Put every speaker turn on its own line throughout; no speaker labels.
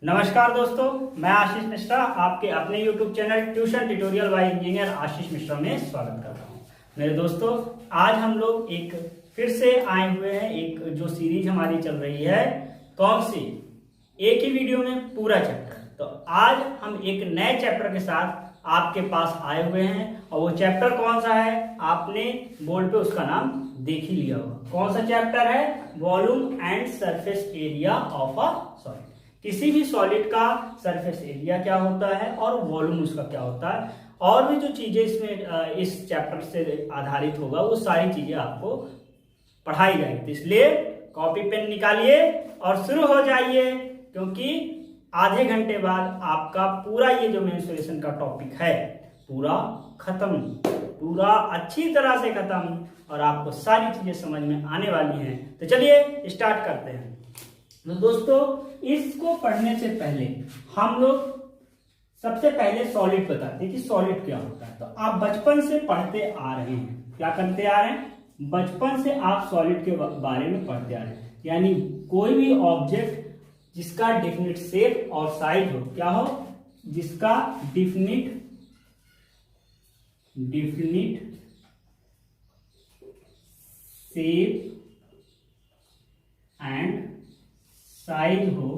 नमस्कार दोस्तों, मैं आशीष मिश्रा आपके अपने YouTube channel tuition tutorial by engineer Ashish Mishra में स्वागत करता हूं। मेरे दोस्तों, आज हम लोग एक फिर से आए हुए हैं। एक जो सीरीज हमारी चल रही है, कौन सी, एक ही वीडियो में पूरा चैप्टर। तो आज हम एक नए चैप्टर के साथ आपके पास आए हुए हैं और वो चैप्टर कौन सा है, आपने बोर्ड पे उसका नाम देख ही लिया होगा। कौन सा चैप्टर है? Volume and surface area of a solid. किसी भी सॉलिड का सरफेस एरिया क्या होता है और वॉल्यूम उसका क्या होता है, और भी जो चीजें इसमें इस चैप्टर से आधारित होगा वो सारी चीजें आपको पढ़ाई जाएगी। तो इसलिए कॉपी पेन निकालिए और शुरू हो जाइए, क्योंकि आधे घंटे बाद आपका पूरा ये जो मेंस्ट्रुएशन का टॉपिक है पूरा खत्म, पूरा अच्छी तरह से खत्म, और आपको सारी चीजें समझ में आने वाली हैं। तो चलिए स्टार्ट करते हैं। तो दोस्तों, इसको पढ़ने से पहले हम लोग सबसे पहले सॉलिड बताते हैं कि सॉलिड क्या होता है। तो आप बचपन से पढ़ते आ रहे हैं, क्या करते आ रहे हैं, बचपन से आप सॉलिड के बारे में पढ़ते आ रहे हैं। यानी कोई भी ऑब्जेक्ट जिसका डेफिनिट शेप और साइज हो, क्या हो, जिसका डेफिनिट शेप एंड साइज हो,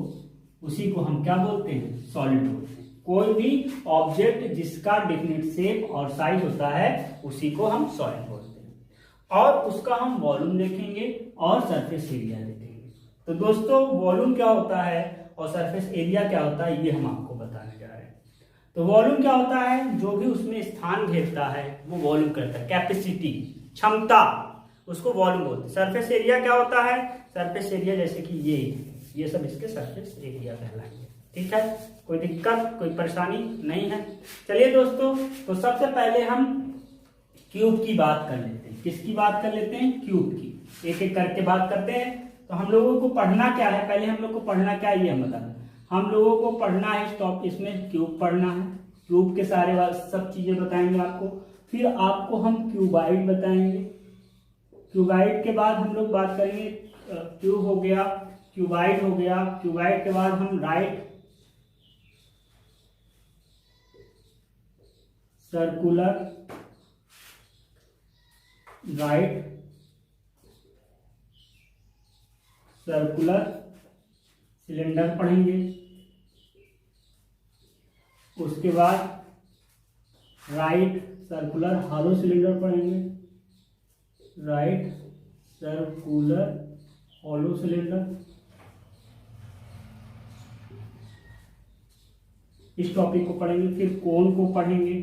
उसी को हम क्या बोलते हैं, सॉलिड बोलते हैं। कोई भी ऑब्जेक्ट जिसका डेफिनिट शेप और साइज होता है उसी को हम सॉलिड बोलते हैं, और उसका हम वॉल्यूम देखेंगे और सरफेस एरिया देखेंगे। तो दोस्तों, वॉल्यूम क्या होता है और सरफेस एरिया क्या होता है, ये हम आपको बताने जा रहे हैं। तो वॉल्यूम क्या होता है, जो भी उसमें स्थान घेरता है वो वॉल्यूम करता है। कैपेसिटी, क्षमता, उसको वॉल्यूम बोलते हैं। सरफेस एरिया क्या होता है, सरफेस एरिया जैसे कि ये सब इसके सरफेस एरिया कहलाएंगे। ठीक है, कोई दिक्कत, कोई परेशानी नहीं है। चलिए दोस्तों, तो सबसे पहले हम क्यूब की बात कर लेते हैं। किसकी बात कर लेते हैं? क्यूब की। एक एक करके बात करते हैं। तो हम लोगों को पढ़ना क्या है, पहले हम लोग को पढ़ना क्या है ये हम बता दें। हम लोगों को पढ़ना है स्टॉप, इसमें क्यूब पढ़ना है। क्यूब के सारे सब चीजें बताएंगे आपको। फिर आपको हम क्यूबाइड बताएंगे। क्यूबाइड के बाद हम लोग बात करेंगे, क्यूब हो गया, क्यूबाइड हो गया। क्यूबाइड के बाद हम right, circular, right circular cylinder पढ़ेंगे। उसके बाद राइट सर्कुलर हॉलो सिलेंडर पढ़ेंगे। राइट सर्कुलर हॉलो सिलेंडर, इस टॉपिक को पढ़ेंगे। फिर कोन को पढ़ेंगे।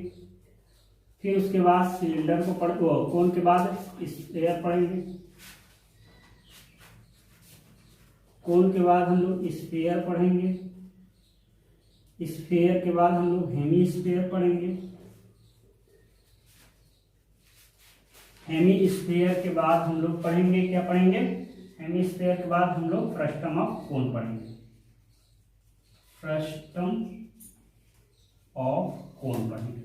फिर उसके बाद सिलेंडर को कोन के बाद स्फीयर पढ़ेंगे। कोन के बाद हम लोग स्फीयर पढ़ेंगे। स्फीयर के बाद हम लोग हेमी स्फीयर पढ़ेंगे। हेमी स्फीयर के बाद हम लोग पढ़ेंगे, क्या पढ़ेंगे, हेमी स्फीयर के बाद हम लोग फ्रस्टम ऑफ कोन पढ़ेंगे। फ्रस्टम ऑफ कोन पढ़ेंगे।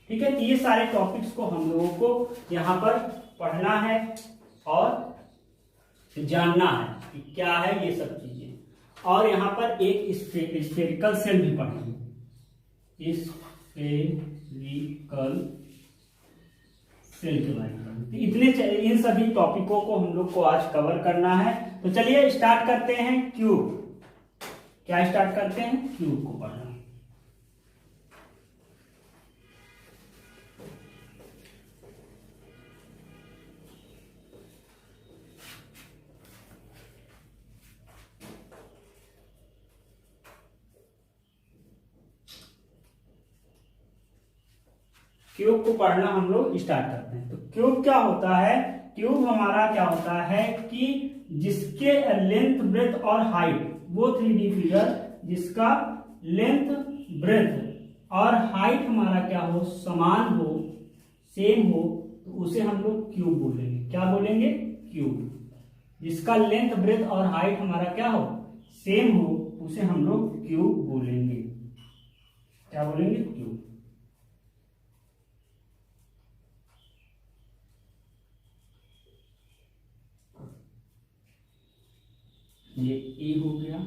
ठीक है, तो ये सारे टॉपिक्स को हम लोगों को यहाँ पर पढ़ना है और जानना है कि क्या है ये सब चीजें। और यहाँ पर एक स्फेरिकल सेल भी पढ़ेंगे। स्फेरिकल सेल के बारे में पढ़ेंगे। इन सभी टॉपिकों को हम लोग को आज कवर करना है। तो चलिए स्टार्ट करते हैं। क्यूब, क्या स्टार्ट करते हैं, क्यूब को पढ़ना। क्यूब को पढ़ना हम लोग स्टार्ट करते हैं। तो क्यूब क्या होता है, क्यूब हमारा क्या होता है कि जिसके लेंथ, ब्रेथ और हाइट, वो 3D फिगर जिसका लेंथ, ब्रेथ और हाइट हमारा क्या हो, समान हो, सेम हो, तो उसे हम लोग क्यूब बोलेंगे। क्या बोलेंगे? क्यूब। जिसका लेंथ, ब्रेथ और हाइट हमारा क्या हो, सेम हो, उसे हम लोग क्यूब बोलेंगे। क्या बोलेंगे? क्यूब। ये ए हो गया,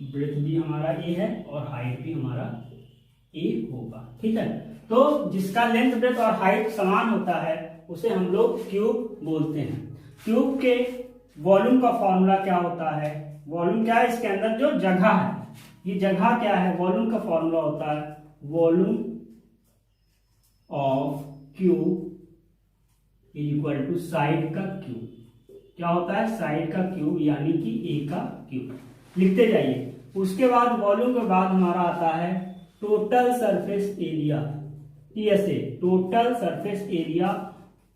ब्रेथ भी हमारा ए है और हाइट भी हमारा ए होगा। ठीक है, तो जिसका लेंथ ब्रेथ और हाइट समान होता है उसे हम लोग क्यूब बोलते हैं। क्यूब के वॉल्यूम का फॉर्मूला क्या होता है? वॉल्यूम क्या है? इसके अंदर जो जगह है, ये जगह क्या है? वॉल्यूम का फॉर्मूला होता है volume of cube is equal to side का क्यूब। क्या होता है? साइड का क्यूब यानी कि ए का क्यूब। लिखते जाइए। उसके बाद वॉल्यूम के बाद हमारा आता है total surface area, TSA, total surface area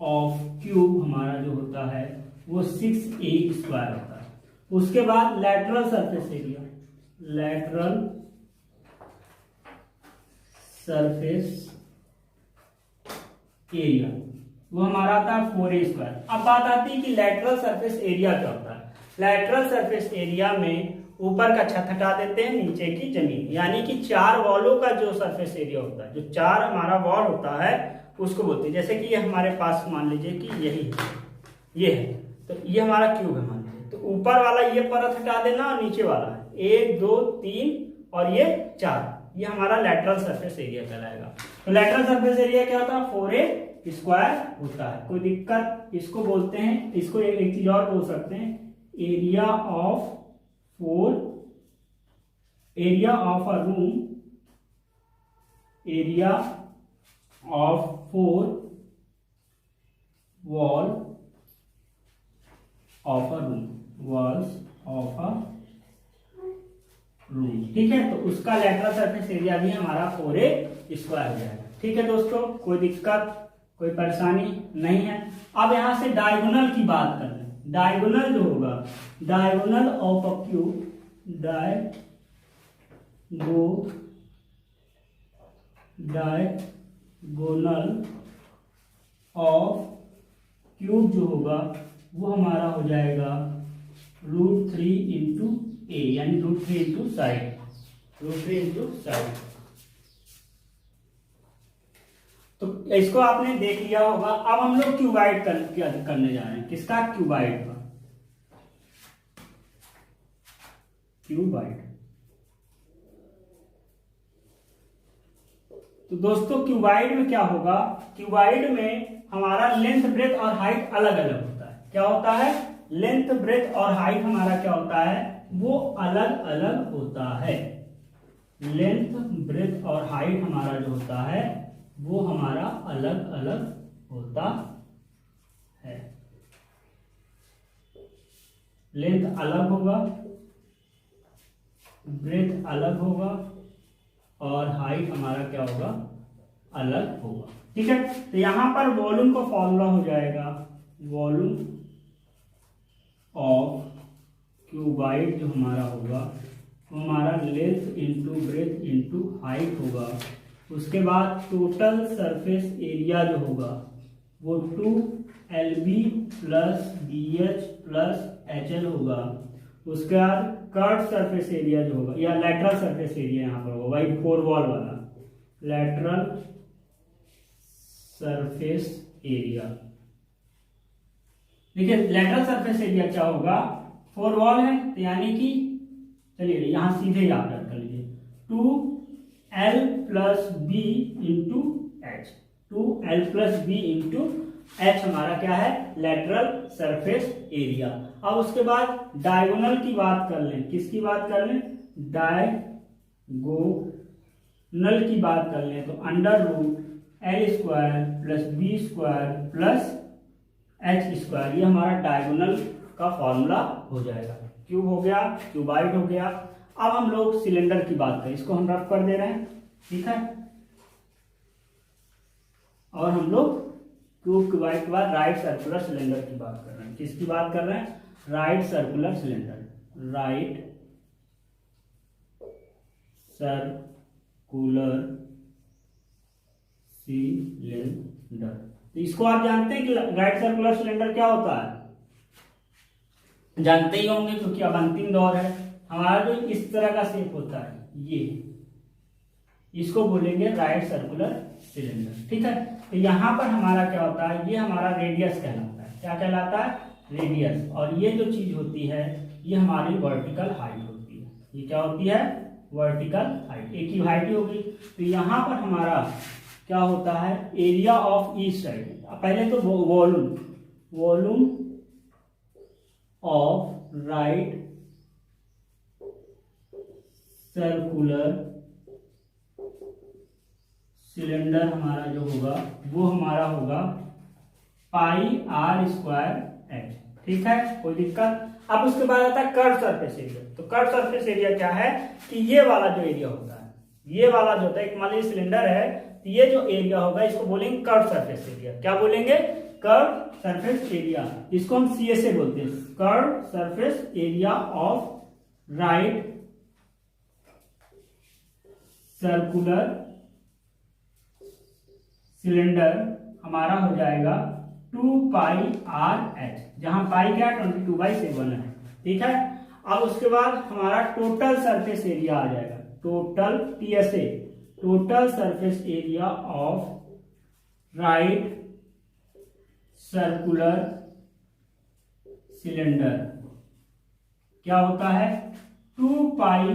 of cube हमारा जो होता है वो 6a² होता है। उसके बाद lateral surface area, lateral surface area वो हमारा आता है 4a²। अब बात आती है कि लैटरल सरफेस एरिया क्या होता है। लैटरल सरफेस एरिया में ऊपर का छत हटा देते हैं, नीचे की जमीन, यानी कि 4 वॉलों का जो सरफेस एरिया होता है, जो 4 हमारा वॉल होता है उसको बोलते हैं। जैसे कि ये हमारे पास मान लीजिए कि यही है, ये है, तो ये हमारा क्यूब है मान लीजिए, तो ऊपर वाला ये परत हटा देना और नीचे वाला 1 2 3 और ये 4, ये हमारा लैटरल सरफेस एरिया कहलाएगा। तो लैटरल सरफेस एरिया क्या होता है? 4a² होता है। कोई दिक्कत? इसको बोलते हैं, इसको एक चीज और बोल सकते हैं, area of a room, area of 4 wall of a room, walls of a room. ठीक है, तो उसका लैटरल सरफेस एरिया भी हमारा 4a² हो जाएगा। ठीक है दोस्तों, कोई दिक्कत, कोई परेशानी नहीं है। अब यहां से डायगोनल की बात कर लें। डायगोनल जो होगा, diagonal of a cube, diagonal of cube जो होगा वो हमारा हो जाएगा √3 इंटू ए, यानी √3 इंटू साइड, √3 इंटू साइड। तो इसको आपने देख लिया होगा। अब हम लोग क्यूबाइड करने जा रहे हैं। किसका? क्यूबाइड का। क्यूबाइड। तो दोस्तों क्यूबाइड में क्या होगा? क्यूबाइड में हमारा लेंथ ब्रेथ और हाइट अलग अलग होता है। क्या होता है? लेंथ ब्रेथ और हाइट हमारा क्या होता है? वो अलग अलग होता है। लेंथ ब्रेथ और हाइट हमारा जो होता है वो हमारा अलग अलग होता है। लेंथ अलग होगा, ब्रेथ अलग होगा और हाइट हमारा क्या होगा? अलग होगा। ठीक है, तो यहां पर वॉल्यूम का फॉर्मूला हो जाएगा वॉल्यूम ऑफ क्यूबाइड जो हमारा होगा वो हमारा length into breadth into height होगा। उसके बाद टोटल सरफेस एरिया जो होगा वो 2LB plus BH plus HL होगा। उसके बाद कर्व सरफेस एरिया जो होगा या लैटरल सरफेस एरिया यहाँ पर होगा, वही 4 वॉल वाला लैटरल सरफेस एरिया। देखिए लैटरल सरफेस एरिया क्या होगा? 4 वॉल है तो यानी कि चलिए यहां सीधे याद कर लीजिए 2L plus B into H, 2L plus B into H हमारा क्या है? Lateral surface area. अब उसके बाद डायगोनल की बात कर लें। किसकी बात कर लें? डायगोनल की बात कर लें तो √L² plus B² plus H², ये हमारा डायगोनल का फॉर्मूला हो जाएगा। क्यूब हो गया, क्यूबाइड हो गया। अब हम लोग सिलेंडर की बात करें, इसको हम रफ कर दे रहे हैं। ठीक है, और हम लोग क्यूब क्यूबाइड के बाद राइट सर्कुलर सिलेंडर की बात कर रहे हैं। किसकी बात कर रहे हैं? Right circular cylinder, right circular cylinder. तो इसको आप जानते हैं कि राइट सर्कुलर सिलेंडर क्या होता है? जानते ही होंगे क्योंकि अब अंतिम दौर है। हमारा जो इस तरह का शेप होता है ये, इसको बोलेंगे राइट सर्कुलर सिलेंडर। ठीक है, तो यहां पर हमारा क्या होता है? ये हमारा रेडियस कहलाता है। क्या कहलाता है? रेडियस। और ये जो चीज होती है ये हमारी वर्टिकल हाइट होती है। ये क्या होती है, वर्टिकल हाइट, एक ही हाइट ही होगी। तो यहाँ पर हमारा क्या होता है, एरिया ऑफ ईच साइड। पहले तो volume of right circular cylinder हमारा जो होगा वो हमारा होगा पाई आर स्क्वायर एच। ठीक है, कोई दिक्कत। अब उसके बाद आता है कर्व सरफेस एरिया। तो कर्व सरफेस एरिया क्या है कि ये वाला जो एरिया होता है, ये वाला जो होता है, एक मान लीजिए सिलेंडर है, तो ये जो एरिया होगा इसको बोलेंगे कर्व सरफेस एरिया। क्या बोलेंगे, कर्व सरफेस एरिया। इसको हम CSA बोलते हैं, curve surface area of right circular cylinder हमारा हो जाएगा 2 पाई आर एच, जहां पाई क्या 22/7 है। ठीक है, अब उसके बाद हमारा टोटल सरफेस एरिया आ जाएगा, total TSA, total surface area of right circular cylinder क्या होता है 2 pi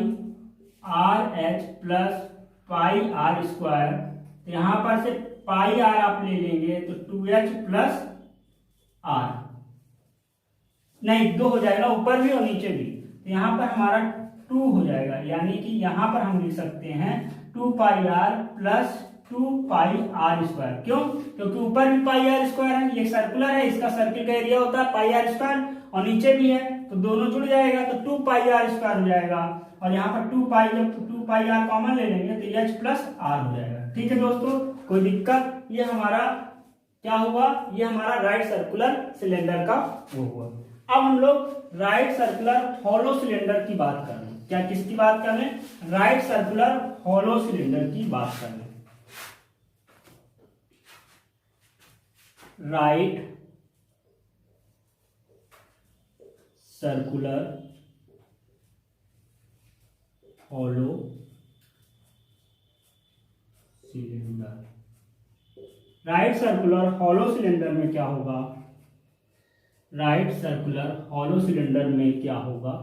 R H plus pi R square. तो यहां पर से पाई आर आप ले लेंगे तो 2h प्लस आर, नहीं 2 हो जाएगा, ऊपर भी और नीचे भी। तो यहां पर हमारा 2 हो जाएगा, यानी कि यहां पर हम लिख सकते हैं 2 pi R plus 2 pi R square. क्यों, क्योंकि ऊपर भी पाई आर स्क्वायर है, ये सर्कुलर है, इसका सर्किल का एरिया होता है पाई आर स्क्वायर, और नीचे भी है तो दोनों जुड़ जाएगा तो 2 पाई आर स्क्वायर हो जाएगा। और यहाँ पर 2 पाई, जब 2 पाई आर कॉमन ले लेंगे तो h प्लस आर हो जाएगा। ठीक है दोस्तों, कोई दिक्कत। ये हमारा क्या हुआ, ये हमारा राइट सर्कुलर सिलेंडर का वो हुआ। अब हम लोग राइट सर्कुलर हॉलो सिलेंडर की बात कर रहे हैं। क्या, किसकी बात कर रहे हैं, राइट सर्कुलर हॉलो सिलेंडर की बात कर रहे हैं। Right circular hollow cylinder, right circular hollow cylinder में क्या होगा, राइट सर्कुलर हॉलो सिलेंडर में क्या होगा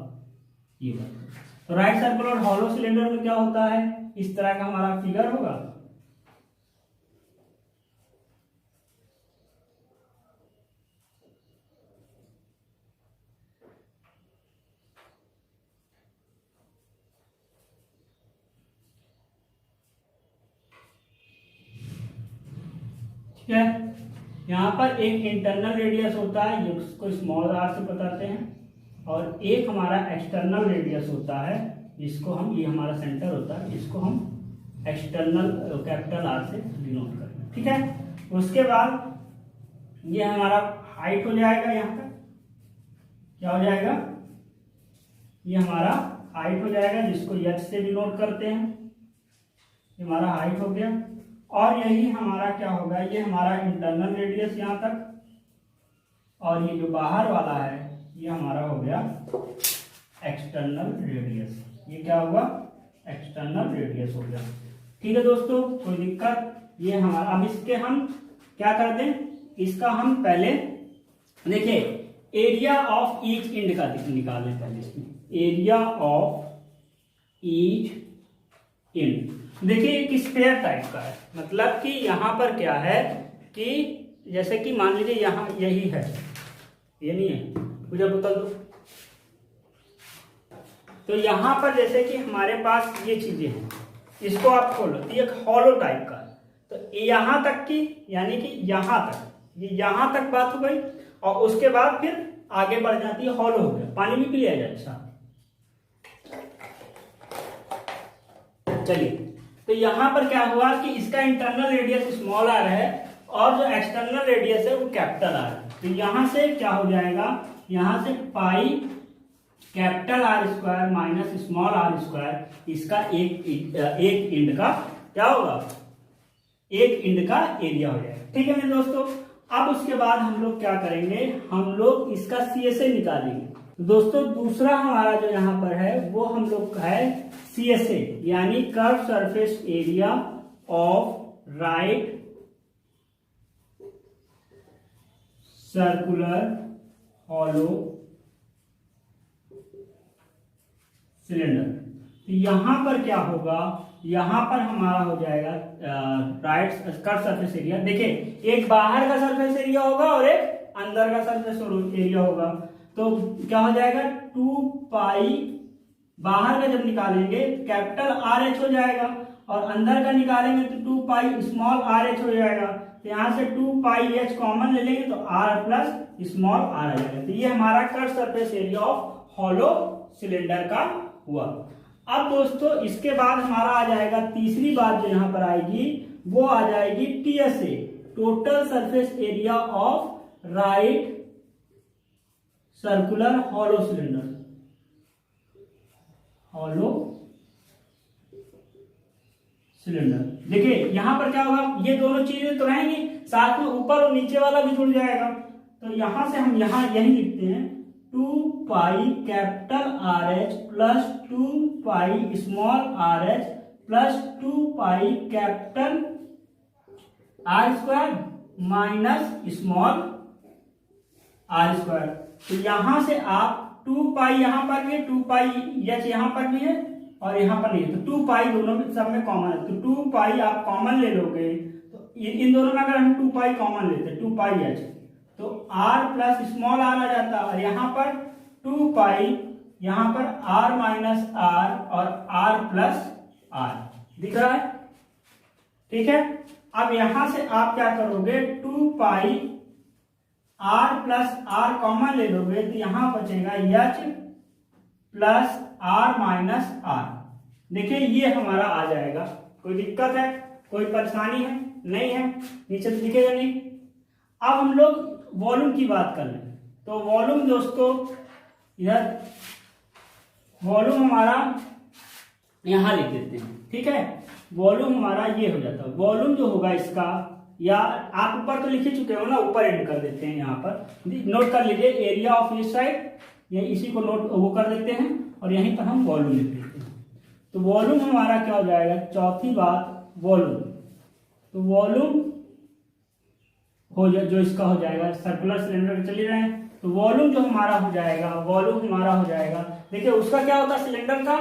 ये बात। तो राइट सर्कुलर हॉलो सिलेंडर में क्या होता है, इस तरह का हमारा फिगर होगा। ठीक है, यहाँ पर एक इंटरनल रेडियस होता है जिसको स्मॉल आर से बताते हैं, और एक हमारा एक्सटर्नल रेडियस होता है जिसको हम, ये हमारा सेंटर होता है, इसको हम एक्सटर्नल कैपिटल आर से डिनोट करते हैं। ठीक है, उसके बाद ये हमारा हाइट हो जाएगा, यहाँ पर क्या हो जाएगा, ये हमारा हाइट हो जाएगा जिसको h से डिनोट करते हैं, ये हमारा हाइट हो गया। और यही हमारा क्या होगा, ये हमारा इंटरनल रेडियस यहाँ तक, और ये जो बाहर वाला है ये हमारा हो गया एक्सटर्नल रेडियस। ये क्या हुआ, एक्सटर्नल रेडियस हो गया। ठीक है दोस्तों, कोई दिक्कत। ये हमारा, अब इसके हम क्या करते हैं, इसका हम पहले देखिए एरिया ऑफ ईच इंड का निकालें पहले। इसमें एरिया ऑफ ईच इंड, देखिए एक स्फेयर टाइप का है, मतलब कि यहाँ पर क्या है कि जैसे कि मान लीजिए यहाँ यही है, ये नहीं है, मुझे बता दो। तो यहाँ पर जैसे कि हमारे पास ये चीजें हैं, इसको आप खोलो, ये एक हॉलो टाइप का है। तो यहाँ तक की, यानी कि यहाँ तक, ये यहाँ तक बात हो गई, और उसके बाद फिर आगे बढ़ जाती है, हॉलो हो गया। पानी भी पी लिया जाए, अच्छा चलिए। तो यहां पर क्या हुआ कि इसका इंटरनल रेडियस स्मॉल आर है और जो एक्सटर्नल रेडियस है वो कैपिटल आर है। तो यहां से क्या हो जाएगा, यहां से pi capital R square minus small R square, इसका एक इंड का क्या होगा, एक इंड का एरिया हो जाएगा। ठीक है मेरे दोस्तों, अब उसके बाद हम लोग क्या करेंगे, हम लोग इसका CSA निकालेंगे। दोस्तों दूसरा हमारा जो यहाँ पर है वो हम लोग का है CSA, यानी curve surface area of right circular hollow cylinder. तो यहाँ पर क्या होगा, यहाँ पर हमारा हो जाएगा राइट कर्व सरफेस एरिया। देखिए एक बाहर का सरफेस एरिया होगा और एक अंदर का सरफेस एरिया होगा। तो क्या हो जाएगा 2 पाई, बाहर का जब निकालेंगे कैपिटल आर एच हो जाएगा और अंदर का निकालेंगे तो 2 पाई स्मॉल आर एच हो जाएगा। तो यहाँ से 2 पाई एच कॉमन ले लेंगे तो आर प्लस स्मॉल आर आ जाएगा। तो ये हमारा curve surface area of hollow cylinder का हुआ। अब दोस्तों इसके बाद हमारा आ जाएगा तीसरी बात जो यहाँ पर आएगी, वो आ जाएगी TSA, total surface area of right circular hollow cylinder, hollow cylinder. देखिए यहां पर क्या होगा, ये दोनों चीजें तो रहेंगी, साथ में ऊपर और नीचे वाला भी जुड़ जाएगा। तो यहां से हम यही लिखते हैं 2 pi capital R H plus 2 pi small R H plus 2 pi capital R square minus small R square. तो यहां से आप 2 पाई यहां पर भी, 2 पाई एच यहां पर भी है और यहां पर नहीं है, तो 2 पाई दोनों में सब में कॉमन है। तो 2 पाई आप कॉमन ले लोगे तो इन दोनों में अगर हम 2 पाई कॉमन लेते 2 पाई एच तो r प्लस स्मॉल आर आ जाता और यहाँ पर 2 पाई, यहाँ पर r माइनस आर और r प्लस आर दिख रहा है, ठीक है। अब यहां से आप क्या करोगे 2 पाई r प्लस r कॉमन ले लोगे तो यहां बचेगा h plus r minus r। देखिए ये हमारा आ जाएगा। कोई दिक्कत है, कोई परेशानी है? नहीं है, नीचे तो दिखेगा नहीं। अब हम लोग वॉल्यूम की बात कर लें तो वॉल्यूम दोस्तों इधर वॉल्यूम हमारा यहां लिख देते हैं, ठीक है। वॉल्यूम हमारा ये हो जाता है। वॉल्यूम जो होगा इसका, या आप ऊपर तो लिख ही चुके हो ना, ऊपर एंड कर देते हैं, यहाँ पर नोट कर लीजिए एरिया ऑफ ईच साइड, ये इसी को नोट वो कर देते हैं और यहीं पर हम वॉल्यूम लिख देते हैं। तो वॉल्यूम हमारा क्या हो जाएगा, चौथी बात वॉल्यूम। तो वॉल्यूम हो जो इसका हो जाएगा, सर्कुलर सिलेंडर चल रहे हैं तो वॉल्यूम जो हमारा हो जाएगा, वॉल्यूम हमारा हो जाएगा। देखिए उसका क्या होता है सिलेंडर का,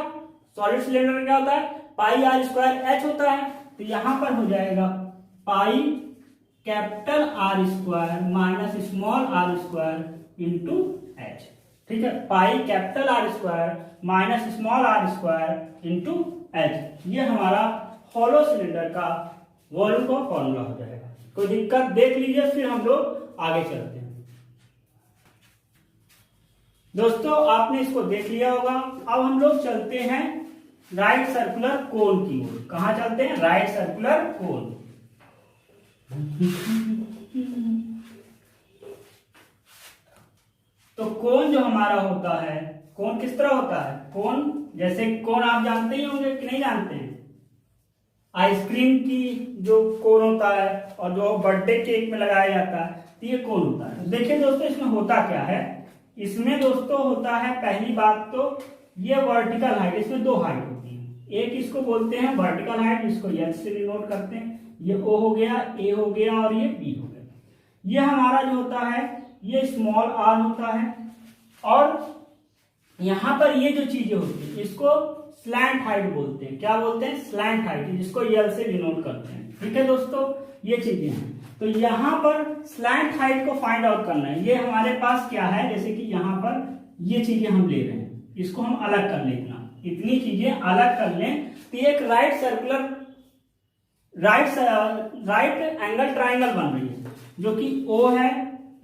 सॉलिड सिलेंडर में क्या होता है पाई आर स्क्वायर एच होता है। तो यहां पर हो जाएगा pi capital R square minus small R square into H, ठीक है। Pi capital R square minus small R square into H, ये हमारा हॉलो सिलेंडर का वॉल्यूम का फॉर्मूला हो जाएगा। कोई दिक्कत देख लीजिए, फिर हम लोग आगे चलते हैं। दोस्तों आपने इसको देख लिया होगा। अब हम लोग चलते हैं राइट सर्कुलर कोन की ओर। कहां चलते हैं, राइट सर्कुलर कोन। तो कोन जो हमारा होता है, कोन किस तरह होता है, कोन जैसे कोन आप जानते ही होंगे कि नहीं जानते हैं, आइसक्रीम की जो कोन होता है और जो बर्थडे केक में लगाया जाता है, तो ये कोन होता है। देखिए दोस्तों इसमें होता क्या है, इसमें दोस्तों होता है पहली बात तो ये वर्टिकल हाइट, इसमें 2 हाइट होती है। एक इसको बोलते हैं वर्टिकल हाइट, इसको एच से डिनोट करते हैं, ये ओ हो गया, ए हो गया और ये बी हो गया। ये हमारा जो होता है ये स्मॉल आर होता है और यहां पर ये जो चीजें होती है इसको स्लैंट हाइट बोलते हैं। क्या बोलते हैं, स्लैंट हाइट, जिसको एल से डिनोट करते हैं, ठीक है दोस्तों। ये चीजें हैं तो यहां पर स्लैंट हाइट को फाइंड आउट करना है। ये हमारे पास क्या है, जैसे कि यहां पर ये चीजें हम ले रहे हैं, इसको हम अलग कर लें, इतनी चीजें अलग कर लें तो एक right circular right angle triangle बन रही है, जो कि O है,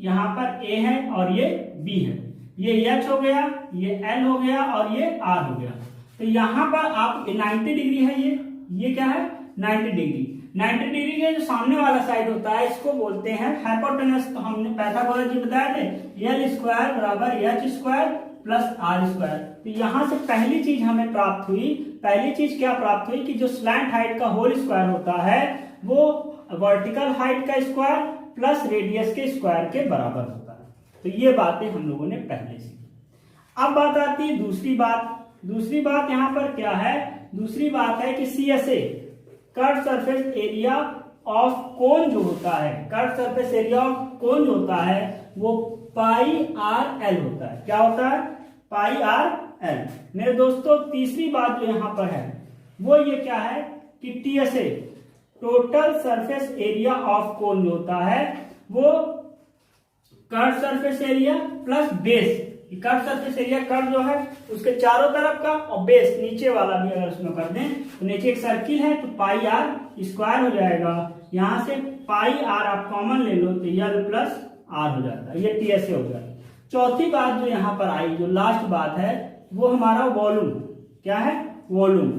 यहां पर A है और ये B है। ये H हो गया, ये L हो गया और ये R हो गया। तो यहां पर आप 90 डिग्री है, ये क्या है 90 डिग्री। 90 डिग्री के जो सामने वाला साइड होता है इसको बोलते हैं हाइपोटेनस। तो हमने पाइथागोरस जी बताया थे एल स्क्वायर बराबर H square plus R square. तो यहां से पहली चीज हमें प्राप्त हुई, पहली चीज क्या प्राप्त हुई कि जो स्लैंट हाइट का होल स्क्वायर होता है वो वर्टिकल हाइट का स्क्वायर प्लस रेडियस के स्क्वायर के बराबर होता है। तो ये बातें हम लोगों ने पहले सीखी। अब बात आती है दूसरी बात। दूसरी बात यहाँ पर क्या है, दूसरी बात है कि CSA curve surface area of कोन जो होता है, कर्व सरफेस एरिया ऑफ कोन जो होता है वो पाई आर एल होता है। क्या होता है, पाई आर एल। मेरे दोस्तों तीसरी बात जो यहाँ पर है वो ये क्या है कि TSA total surface area of कोन जो होता है वो curve surface area plus base. Curve surface area curve जो है उसके चारों तरफ का और बेस नीचे वाला भी अगर उसमें कर दें तो नीचे एक सर्किल है तो पाई आर स्क्वायर हो जाएगा। यहां से पाई आर आप कॉमन ले लो तो एल प्लस आर हो जाता है। ये टीएसए हो गया। चौथी बात जो यहाँ पर आई जो लास्ट बात है वो हमारा वॉल्यूम क्या है, वॉल्यूम।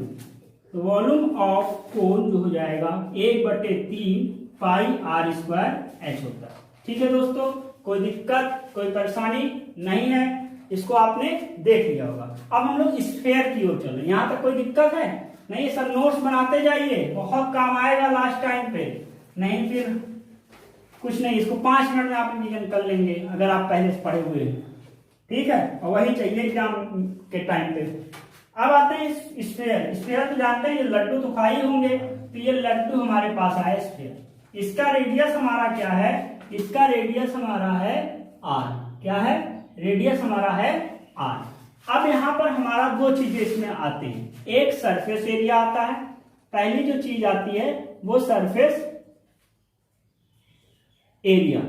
तो वॉल्यूम ऑफ कोन जो हो जाएगा 1/3 पाई आर स्क्वायर एच होता है। ठीक है दोस्तों, कोई दिक्कत कोई परेशानी नहीं है, इसको आपने देख लिया होगा। अब हम लोग स्फीयर की ओर चले। यहाँ तक कोई दिक्कत है नहीं? सब नोट्स बनाते जाइए, बहुत काम आएगा लास्ट टाइम पे, नहीं फिर कुछ नहीं। इसको 5 मिनट में आप रिवीजन कर लेंगे अगर आप पहले से पढ़े हुए हैं। ठीक है, और वही चाहिए एग्जाम के टाइम पे। अब आते हैं स्फीयर। स्फीयर तो जानते हैं, ये लड्डू तो खाई होंगे, तो ये लड्डू हमारे पास आया स्फीयर। इसका रेडियस हमारा क्या है, इसका रेडियस हमारा है आर। क्या है, रेडियस हमारा है आर। अब यहां पर हमारा दो चीजें इसमें आती हैं, एक सरफेस एरिया आता है। पहली जो चीज आती है वो सरफेस एरिया।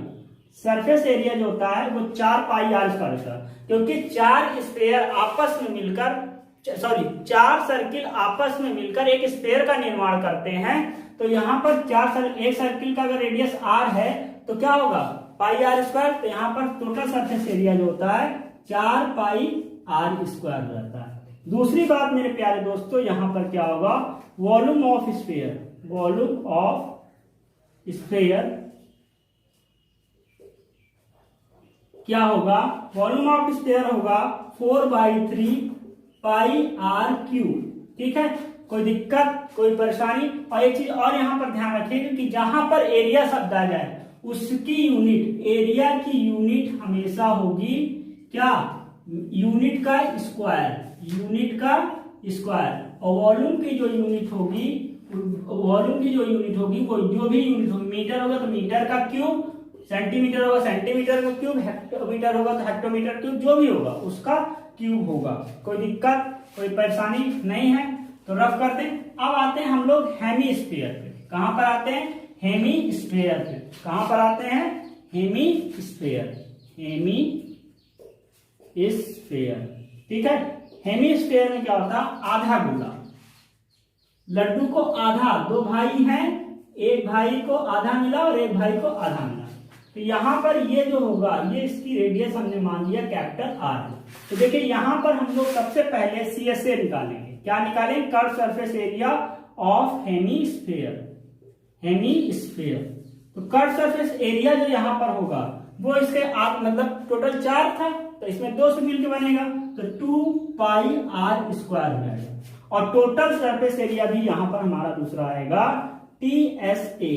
सरफेस एरिया जो होता है वो 4 पाई आर स्क्वायर होता है, क्योंकि 4 स्फीयर आपस में मिलकर चार सर्किल आपस में मिलकर एक स्फीयर का निर्माण करते हैं। तो यहाँ पर एक सर्किल का अगर रेडियस आर है तो क्या होगा, पाई आर स्क्वायर। तो यहाँ पर टोटल सरफेस एरिया जो होता है 4 पाई आर स्क्वायर हो जाता है। दूसरी बात मेरे प्यारे दोस्तों, यहाँ पर क्या होगा, volume of sphere. Volume of sphere क्या होगा, वॉल्यूम ऑफ स्फीयर होगा 4/3 पाई आर क्यूब। ठीक है, कोई दिक्कत कोई परेशानी? और एक चीज और यहाँ पर ध्यान रखिएगा कि जहां पर एरिया शब्द आ जाए उसकी यूनिट, एरिया की यूनिट हमेशा होगी क्या, यूनिट का स्क्वायर, यूनिट का स्क्वायर। और वॉल्यूम की जो यूनिट होगी, वॉल्यूम की जो यूनिट होगी वो जो भी यूनिट होगी, मीटर होगा तो मीटर का क्यूब, सेंटीमीटर होगा सेंटीमीटर का क्यूब, हेक्टोमीटर होगा तो हेक्टोमीटर क्यूब, जो भी होगा उसका क्यूब होगा। कोई दिक्कत कोई परेशानी नहीं है, तो रफ करते हैं। अब आते हैं हम लोग हेमी स्फीयर पे। कहां पर आते हैं, हेमी स्फीयर पे। कहां पर आते हैं, हेमी स्फीयर, हेमी स्फीयर। ठीक है, हेमी स्फीयर में क्या होता है, आधा गोला। लड्डू को आधा, 2 भाई हैं, एक भाई को आधा मिला और एक भाई को आधा मिला। तो यहां पर ये जो होगा, ये इसकी रेडियस हमने मान लिया कैपिटल आर। तो देखिए यहां पर हम लोग सबसे पहले सीएसए निकालेंगे। क्या निकालेंगे, curve surface area of hemisphere, hemisphere. तो कर्व सरफेस एरिया जो यहां पर होगा वो इसके मतलब टोटल 4 था, तो इसमें 2 से मिलकर बनेगा तो 2 पाई आर स्क्वायर हो जाएगा। और टोटल सरफेस एरिया भी यहां पर हमारा दूसरा आएगा टीएसए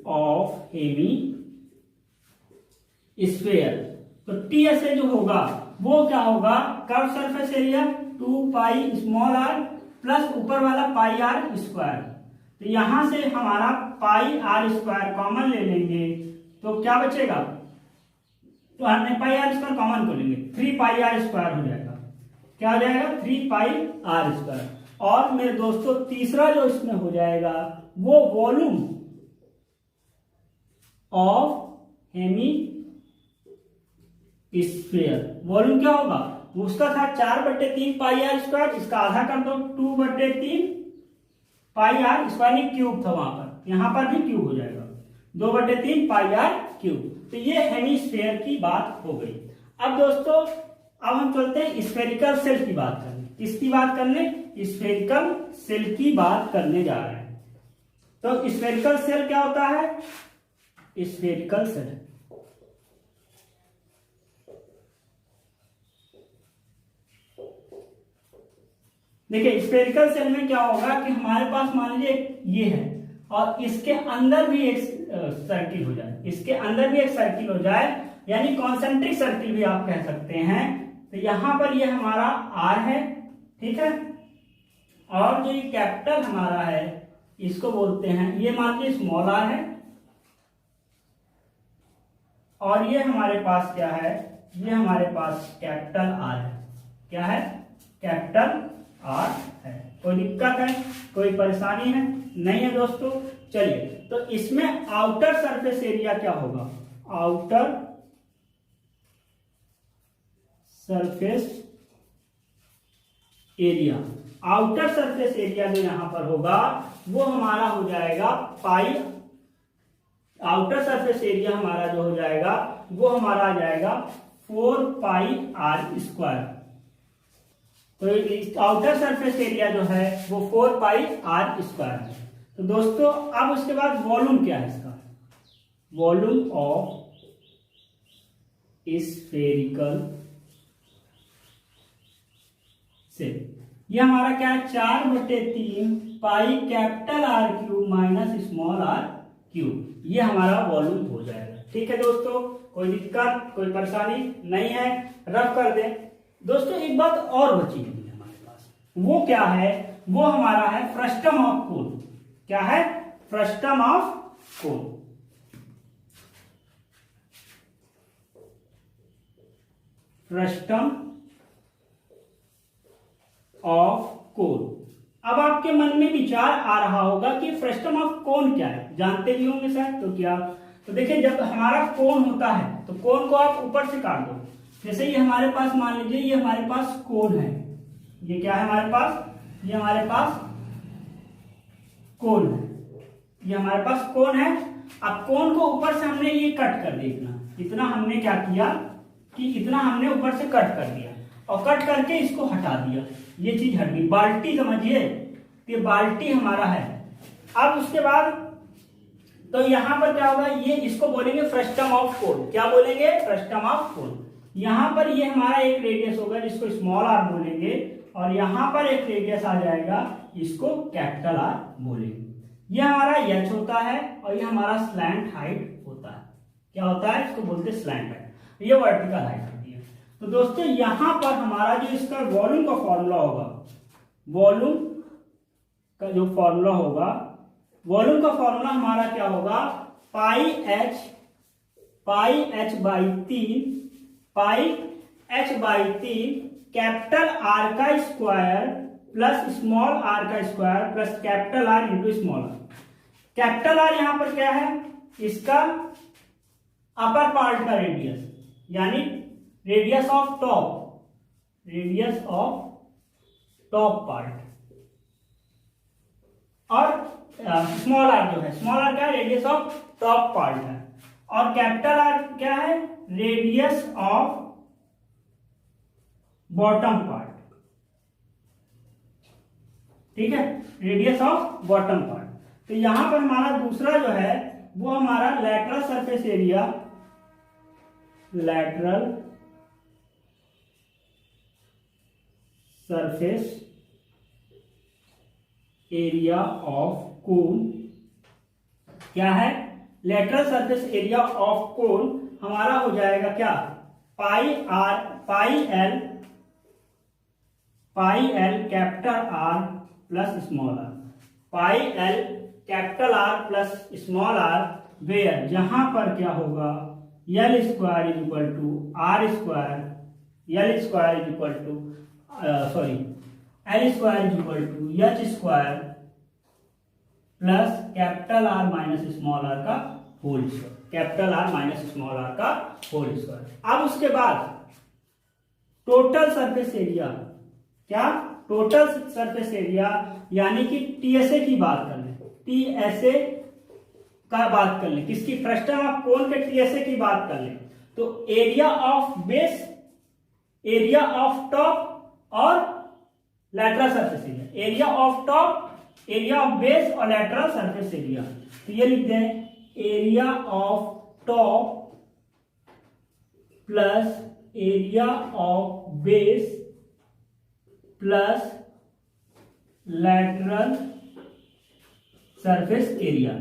ऑफ हेमी स्फीयर। तो टीएसए जो होगा वो क्या होगा, curve surface area 2 pi small R plus ऊपर वाला पाई आर स्क्वायर। तो यहां से हमारा पाई आर स्क्वायर कॉमन ले लेंगे तो क्या बचेगा, तो हमने पाई आर स्क्वायर कॉमन को लेंगे, 3 पाई आर स्क्वायर हो जाएगा। क्या हो जाएगा, 3 पाई आर स्क्वायर। और मेरे दोस्तों तीसरा जो इसमें हो जाएगा वो volume of hemisphere. Volume क्या होगा, उसका था 4/3 पाई आर स्क्वायर, इसका आधा कर दो 2/3 पाई आर स्क्वायर, क्यूब था वहां पर, यहां पर भी क्यूब हो जाएगा 2/3 पाई आर क्यूब। तो ये हेमीस्फीयर की बात हो गई। अब दोस्तों अब हम चलते हैं स्फेरिकल सेल की बात करने। किसकी बात करने, स्फेरिकल सेल की बात करने जा रहे हैं। तो स्फेरिकल सेल क्या होता है, स्फेरिकल सेल देखिए स्फेरिकल सेल में क्या होगा कि हमारे पास मान लीजिए ये है और इसके अंदर भी एक सर्किल हो जाए, इसके अंदर भी एक सर्किल हो जाए, यानी कॉन्सेंट्रिक सर्किल भी आप कह सकते हैं। तो यहां पर ये हमारा आर है, ठीक है, और जो ये कैपिटल हमारा है इसको बोलते हैं, ये मान लीजिए स्मॉल आर है, और ये हमारे पास क्या है, ये हमारे पास कैपिटल आर है। क्या है, कैपिटल आर है। कोई दिक्कत है, कोई परेशानी है? नहीं है दोस्तों। चलिए, तो इसमें आउटर सरफेस एरिया क्या होगा, outer surface area, outer surface area जो यहां पर होगा वो हमारा हो जाएगा पाई, आउटर सरफेस एरिया हमारा जो हो जाएगा वो हमारा आ जाएगा 4 पाई आर स्क्वायर। तो आउटर सरफेस एरिया जो है वो 4 पाई आर स्क्वायर है। तो दोस्तों अब उसके बाद वॉल्यूम क्या है इसका, वॉल्यूम ऑफ स्फेरिकल शेल, ये हमारा क्या है, 4/3 pi capital R cube minus small R cube, ये हमारा वॉल्यूम हो जाएगा। ठीक है दोस्तों, कोई दिक्कत, कोई परेशानी नहीं है, रफ कर दें। दोस्तों एक बात और बची हुई है हमारे पास, वो क्या है, वो हमारा है फ्रस्टम ऑफ कोन। क्या है, frustum of cone. Frustum of cone. अब आपके मन में विचार आ रहा होगा कि फ्रस्टम ऑफ कोन क्या है, जानते भी होंगे सर। तो क्या, तो देखिए जब हमारा कोन होता है तो कोन को आप ऊपर से काट दो। जैसे ये हमारे पास, मान लीजिए ये हमारे पास कोन है, ये क्या है हमारे पास, ये हमारे पास कोन है, ये हमारे पास कोन है। अब कोन को ऊपर से हमने ये कट कर दिया, इतना हमने क्या किया कि इतना हमने ऊपर से कट कर दिया और कट करके इसको हटा दिया, ये चीज हट गई। बाल्टी समझिए, ये बाल्टी हमारा है। अब उसके बाद तो यहां पर क्या होगा, ये इसको बोलेंगे फ्रस्टम ऑफ कोन। क्या बोलेंगे, फ्रस्टम ऑफ कोन। यहां पर ये हमारा एक रेडियस होगा जिसको स्मॉल आर बोलेंगे, और यहां पर एक रेडियस आ जाएगा, इसको कैपिटल आर बोलेंगे। ये हमारा एच होता है और ये हमारा स्लैंट हाइट होता है। क्या होता है, इसको बोलते हैं स्लैंट हाइट, ये वर्टिकल हाइट होती है। तो दोस्तों यहां पर हमारा जो इसका वॉल्यूम का फॉर्मूला होगा, वॉल्यूम का जो फॉर्मूला होगा, वॉल्यूम का फॉर्मूला हमारा क्या होगा, pi H by 3, pi H by 3 capital R का स्क्वायर प्लस स्मॉल आर का square plus capital R into small R. Capital R यहां पर क्या है, इसका अपर पार्ट का रेडियस, यानी radius of top, radius of top part, और स्मॉल आर जो है, स्मॉल आर क्या है, रेडियस ऑफ टॉप पार्ट है, और कैपिटल आर क्या है, रेडियस ऑफ बॉटम पार्ट। ठीक है, रेडियस ऑफ बॉटम पार्ट। तो यहां पर हमारा दूसरा जो है वो हमारा lateral surface area, lateral surface area of cone क्या है, lateral surface area of cone हमारा हो जाएगा क्या, pi L capital R plus small R, pi L capital R plus small R, where जहां पर क्या होगा, L square is equal to R square, L square is equal to L square is equal to H square plus capital R minus small R का whole square, capital R minus small R का whole square. अब उसके बाद total surface area, क्या, total surface area, यानी कि TSA की बात कर लें, टीएसए का बात कर लें, किसकी, फ्रस्टम ऑफ कोन के टीएसए की बात कर लें, तो area of base, area of top और lateral surface area, area of top, area of base और लैटरल सरफेस एरिया। तो ये लिख दें, area of top plus area of base plus lateral surface area.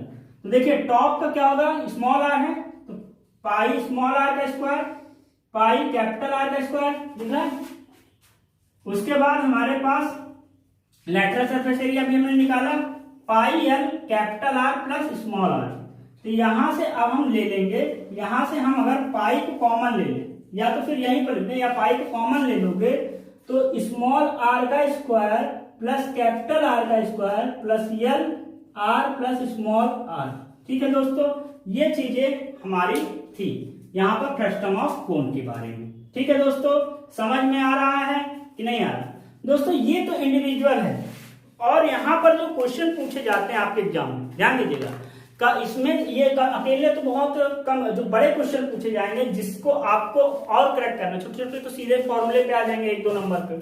तो देखिए टॉप का क्या होगा, स्मॉल आर है, तो पाई स्मॉल आर का स्क्वायर, पाई कैपिटल आर का स्क्वायर, दिख रहा है। उसके बाद हमारे पास लैटरल सरफेस एरिया भी हमने निकाला, pi L capital R plus small R. तो यहां से अब हम ले लेंगे, यहां से हम अगर पाई को कॉमन ले लें, या तो फिर यहीं पर लिखते हैं, या पाई को कॉमन ले लोगे तो स्मॉल आर का स्क्वायर प्लस कैपिटल आर का square plus L R plus small R. ठीक है दोस्तों, ये चीजें हमारी थी यहाँ पर फ्रस्टम ऑफ कोन के बारे में। ठीक है दोस्तों, समझ में आ रहा है कि नहीं आ रहा? दोस्तों ये तो इंडिविजुअल है, और यहाँ पर जो क्वेश्चन पूछे जाते हैं आपके एग्जाम में, ध्यान दीजिएगा का इसमें ये अकेले तो बहुत कम, जो बड़े क्वेश्चन पूछे जाएंगे जिसको आपको और करेक्ट करना, छोटे छोटे तो सीधे फॉर्मूले पे आ जाएंगे 1-2 नंबर पे।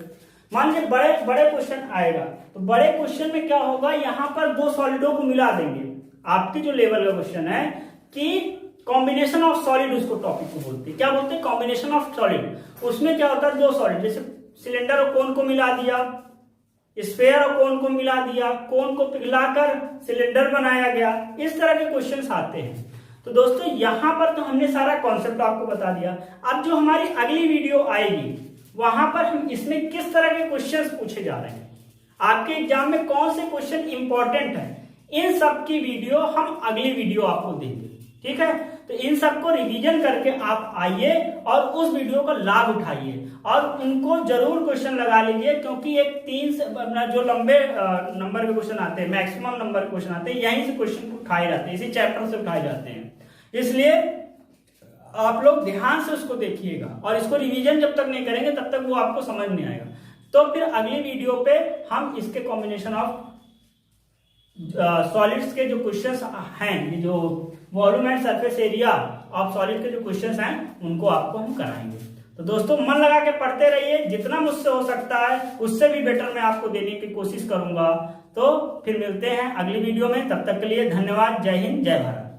मान लीजिए बड़े बड़े क्वेश्चन आएगा, तो बड़े क्वेश्चन में क्या होगा, यहाँ पर 2 सॉलिडों को मिला देंगे। आपकी जो लेवल का क्वेश्चन है कि कॉम्बिनेशन ऑफ सॉलिड, उसको टॉपिक को बोलते हैं, क्या बोलते हैं, कॉम्बिनेशन ऑफ सॉलिड। उसमें क्या होता है, 2 सॉलिड, जैसे सिलेंडर और कोन को मिला दिया, स्फेयर और कोन को मिला दिया, कोन को पिघलाकर सिलेंडर बनाया गया, इस तरह के क्वेश्चंस आते हैं। तो दोस्तों यहां पर तो हमने सारा कॉन्सेप्ट आपको बता दिया। अब जो हमारी अगली वीडियो आएगी वहां पर हम इसमें किस तरह के क्वेश्चंस पूछे जा रहे हैं, आपके एग्जाम में कौन से क्वेश्चन इंपॉर्टेंट है, इन सब की वीडियो हम अगली वीडियो आपको देंगे। ठीक है, तो इन सबको रिवीजन करके आप आइए और उस वीडियो का लाभ उठाइए और उनको जरूर क्वेश्चन लगा लीजिए, क्योंकि एक 3 से जो लंबे नंबर के क्वेश्चन आते हैं, मैक्सिमम नंबर के क्वेश्चन आते हैं, यहीं से क्वेश्चन उठाए जाते हैं, इसी चैप्टर से उठाए जाते हैं। इसलिए आप लोग ध्यान से उसको देखिएगा, और इसको रिवीजन जब तक नहीं करेंगे तब तक वो आपको समझ नहीं आएगा। तो फिर अगली वीडियो पे हम इसके कॉम्बिनेशन ऑफ सॉलिड्स के जो क्वेश्चंस हैं, जो volume and surface area of solid के जो क्वेश्चंस हैं उनको आपको हम कराएंगे। तो दोस्तों मन लगा के पढ़ते रहिए, जितना मुझसे हो सकता है उससे भी बेटर मैं आपको देने की कोशिश करूंगा। तो फिर मिलते हैं अगली वीडियो में, तब तक के लिए धन्यवाद। जय हिंद, जय भारत।